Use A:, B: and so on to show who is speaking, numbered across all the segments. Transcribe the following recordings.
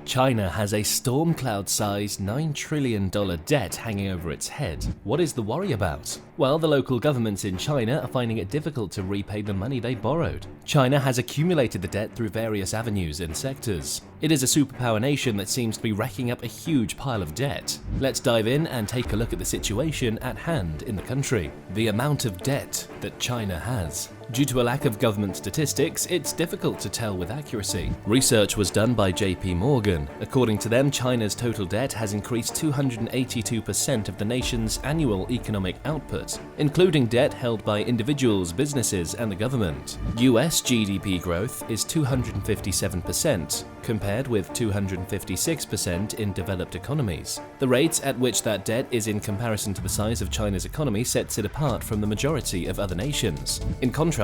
A: China has a storm cloud-sized $9 trillion debt hanging over its head. What is the worry about? Well, the local governments in China are finding it difficult to repay the money they borrowed. China has accumulated the debt through various avenues and sectors. It is a superpower nation that seems to be racking up a huge pile of debt. Let's dive in and take a look at the situation at hand in the country. The amount of debt that China has. Due to a lack of government statistics, it's difficult to tell with accuracy. Research was done by JP Morgan. According to them, China's total debt has increased 282% of the nation's annual economic output, including debt held by individuals, businesses, and the government. US GDP growth is 257%, compared with 256% in developed economies. The rate at which that debt is in comparison to the size of China's economy sets it apart from the majority of other nations. In contrast,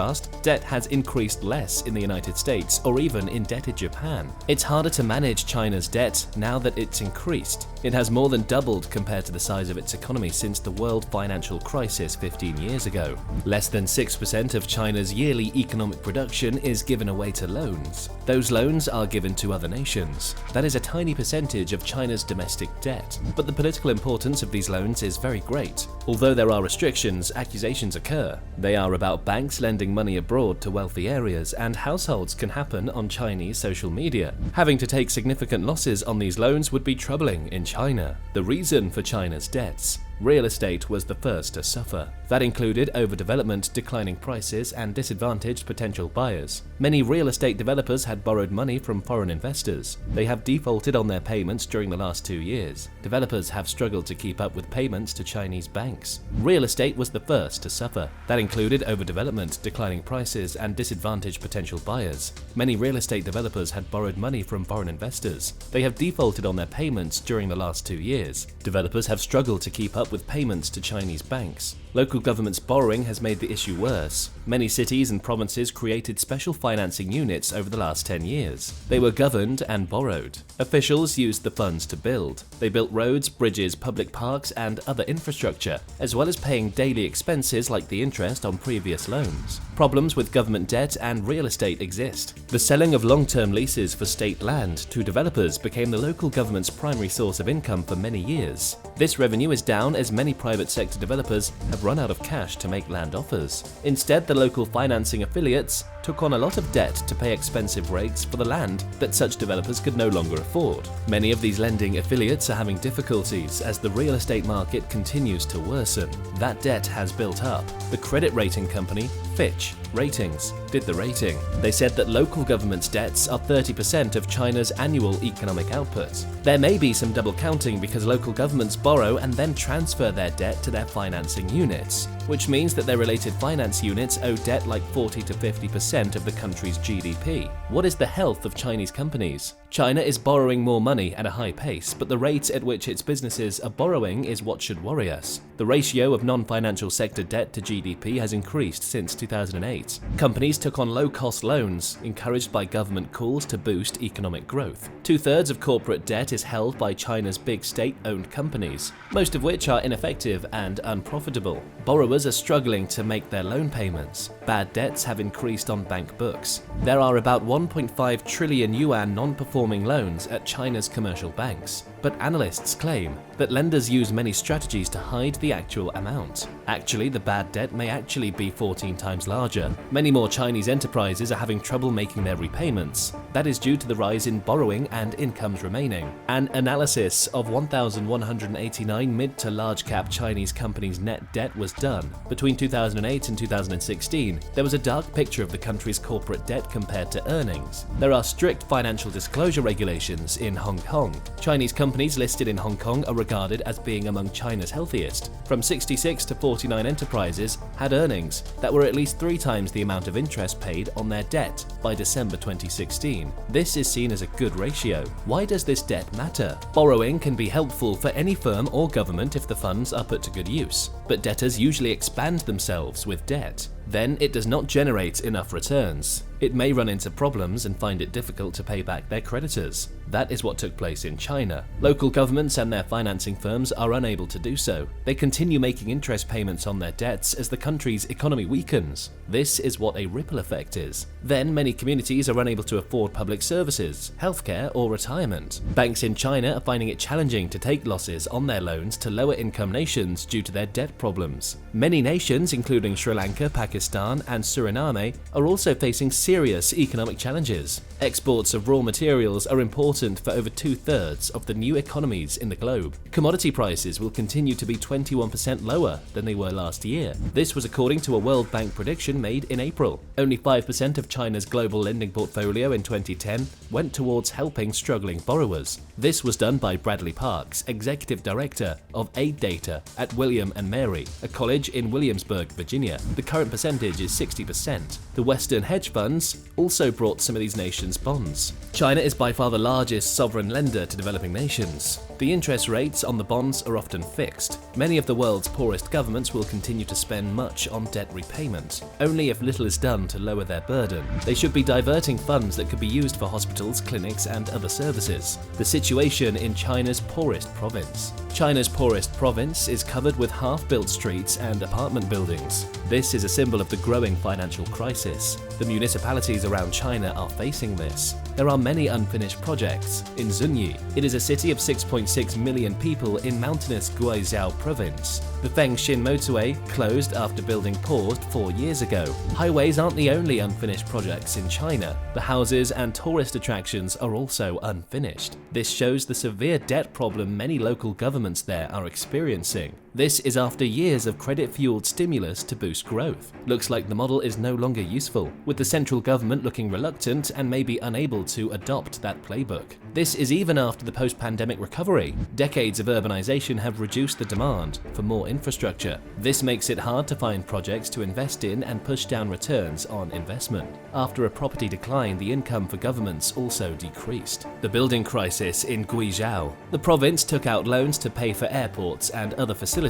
A: debt has increased less in the United States or even indebted Japan. It's harder to manage China's debt now that it's increased. It has more than doubled compared to the size of its economy since the world financial crisis 15 years ago. Less than 6% of China's yearly economic production is given away to loans. Those loans are given to other nations. That is a tiny percentage of China's domestic debt. But the political importance of these loans is very great. Although there are restrictions, accusations occur. They are about banks lending money abroad to wealthy areas, and households can happen on Chinese social media. Having to take significant losses on these loans would be troubling in China. The reason for China's debts. Real estate was the first to suffer. That included overdevelopment, declining prices, and disadvantaged potential buyers. Many real estate developers had borrowed money from foreign investors. They have defaulted on their payments during the last 2 years. Developers have struggled to keep up with payments to Chinese banks. Real estate was the first to suffer. That included overdevelopment, declining prices, and disadvantaged potential buyers. Many real estate developers had borrowed money from foreign investors. They have defaulted on their payments during the last 2 years. Developers have struggled to keep up with payments to Chinese banks. Local government's borrowing has made the issue worse. Many cities and provinces created special financing units over the last 10 years. They were governed and borrowed. Officials used the funds to build. They built roads, bridges, public parks, and other infrastructure, as well as paying daily expenses like the interest on previous loans. Problems with government debt and real estate exist. The selling of long-term leases for state land to developers became the local government's primary source of income for many years. This revenue is down as many private sector developers have run out of cash to make land offers. Instead, the local financing affiliates took on a lot of debt to pay expensive rates for the land that such developers could no longer afford. Many of these lending affiliates are having difficulties as the real estate market continues to worsen. That debt has built up. The credit rating company, Fitch Ratings, did the rating. They said that local government's debts are 30% of China's annual economic output. There may be some double counting because local governments borrow and then transfer their debt to their financing units, which means that their related finance units owe debt like 40 to 50% of the country's GDP. What is the health of Chinese companies? China is borrowing more money at a high pace, but the rate at which its businesses are borrowing is what should worry us. The ratio of non-financial sector debt to GDP has increased since 2008. Companies took on low-cost loans, encouraged by government calls to boost economic growth. 2/3 of corporate debt is held by China's big state-owned companies, most of which are ineffective and unprofitable. Borrowers are struggling to make their loan payments. Bad debts have increased on bank books. There are about 1.5 trillion yuan non-performing loans at China's commercial banks, but analysts claim that lenders use many strategies to hide the actual amount. Actually, the bad debt may actually be 14 times larger. Many more Chinese enterprises are having trouble making their repayments. That is due to the rise in borrowing and incomes remaining. An analysis of 1,189 mid to large cap Chinese companies' net debt was done. Between 2008 and 2016, there was a dark picture of the country's corporate debt compared to earnings. There are strict financial disclosure regulations in Hong Kong. Chinese companies listed in Hong Kong are regarded as being among China's healthiest. From 66 to 49 enterprises had earnings that were at least 3 times the amount of interest paid on their debt by December 2016. This is seen as a good ratio. Why does this debt matter? Borrowing can be helpful for any firm or government if the funds are put to good use, but debtors usually expand themselves with debt. Then it does not generate enough returns. it may run into problems and find it difficult to pay back their creditors. That is what took place in China. Local governments and their financing firms are unable to do so. They continue making interest payments on their debts as the country's economy weakens. This is what a ripple effect is. Then many communities are unable to afford public services, healthcare, or retirement. Banks in China are finding it challenging to take losses on their loans to lower income nations due to their debt problems. Many nations, including Sri Lanka, Pakistan, and Suriname, are also facing serious economic challenges. Exports of raw materials are important for over 2/3 of the new economies in the globe. Commodity prices will continue to be 21% lower than they were last year. This was according to a World Bank prediction made in April. Only 5% of China's global lending portfolio in 2010 went towards helping struggling borrowers. This was done by Bradley Parks, Executive Director of Aid Data at William and Mary, a college in Williamsburg, Virginia. The current percentage is 60%. The Western hedge funds also brought some of these nations bonds. China is by far the largest sovereign lender to developing nations. The interest rates on the bonds are often fixed. Many of the world's poorest governments will continue to spend much on debt repayment, only if little is done to lower their burden. They should be diverting funds that could be used for hospitals, clinics, and other services. The situation in China's poorest province. China's poorest province is covered with half-built streets and apartment buildings. This is a symbol of the growing financial crisis. The municipalities around China are facing this. There are many unfinished projects. In Zunyi, it is a city of 6.6 million people in mountainous Guizhou province. The Fengshin motorway closed after building paused 4 years ago. Highways aren't the only unfinished projects in China. The houses and tourist attractions are also unfinished. This shows the severe debt problem many local governments there are experiencing. This is after years of credit-fueled stimulus to boost growth. Looks like the model is no longer useful, with the central government looking reluctant and maybe unable to adopt that playbook. This is even after the post-pandemic recovery. Decades of urbanization have reduced the demand for more infrastructure. This makes it hard to find projects to invest in and push down returns on investment. After a property decline, the income for governments also decreased. The building crisis in Guizhou. The province took out loans to pay for airports and other facilities.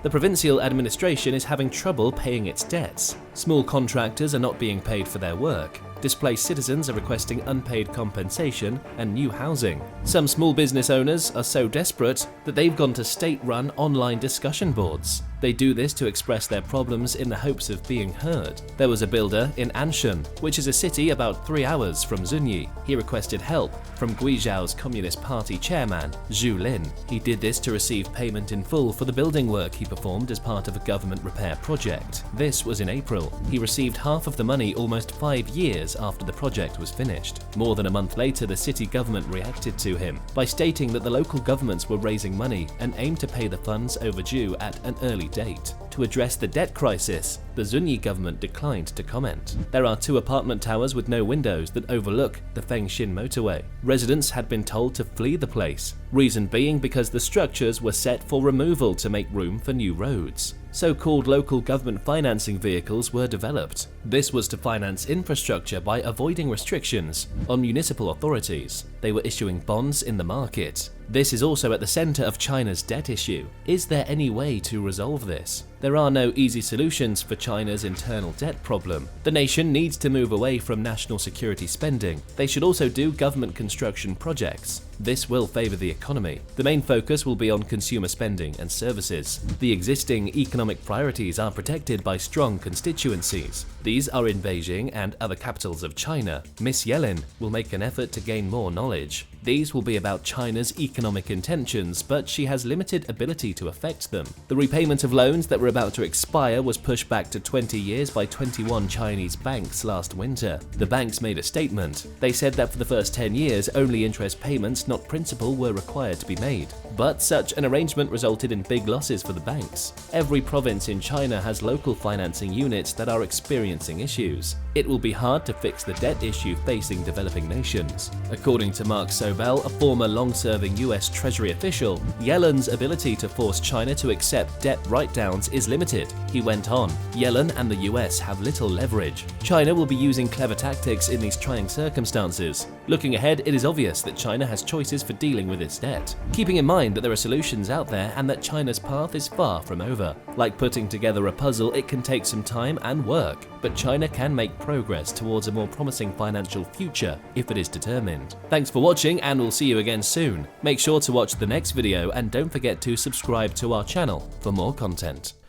A: The provincial administration is having trouble paying its debts. Small contractors are not being paid for their work. Displaced citizens are requesting unpaid compensation and new housing. Some small business owners are so desperate that they've gone to state-run online discussion boards. They do this to express their problems in the hopes of being heard. There was a builder in Anshan, which is a city about 3 hours from Zunyi. He requested help from Guizhou's Communist Party chairman, Zhu Lin. He did this to receive payment in full for the building work he performed as part of a government repair project. This was in April. He received half of the money almost 5 years after the project was finished. More than a month later, the city government reacted to him by stating that the local governments were raising money and aimed to pay the funds overdue at an early date. To address the debt crisis, the Zunyi government declined to comment. There are 2 apartment towers with no windows that overlook the Fengshin motorway. Residents had been told to flee the place, reason being because the structures were set for removal to make room for new roads. So-called local government financing vehicles were developed. This was to finance infrastructure by avoiding restrictions on municipal authorities. They were issuing bonds in the market. This is also at the center of China's debt issue. Is there any way to resolve this? There are no easy solutions for China's internal debt problem. The nation needs to move away from national security spending. They should also do government construction projects. This will favor the economy. The main focus will be on consumer spending and services. The existing economic priorities are protected by strong constituencies. These are in Beijing and other capitals of China. Miss Yellen will make an effort to gain more knowledge. These will be about China's economic intentions, but she has limited ability to affect them. The repayment of loans that were about to expire was pushed back to 20 years by 21 Chinese banks last winter. The banks made a statement. They said that for the first 10 years, only interest payments, not principal, were required to be made. But such an arrangement resulted in big losses for the banks. Every province in China has local financing units that are experiencing issues. It will be hard to fix the debt issue facing developing nations. According to Mark Sobel, a former long-serving US Treasury official, Yellen's ability to force China to accept debt write-downs is limited. He went on, Yellen and the US have little leverage. China will be using clever tactics in these trying circumstances. Looking ahead, it is obvious that China has choices for dealing with its debt. Keeping in mind that there are solutions out there and that China's path is far from over. Like putting together a puzzle, it can take some time and work, but China can make progress towards a more promising financial future if it is determined. Thanks for watching, and we'll see you again soon. Make sure to watch the next video and don't forget to subscribe to our channel for more content.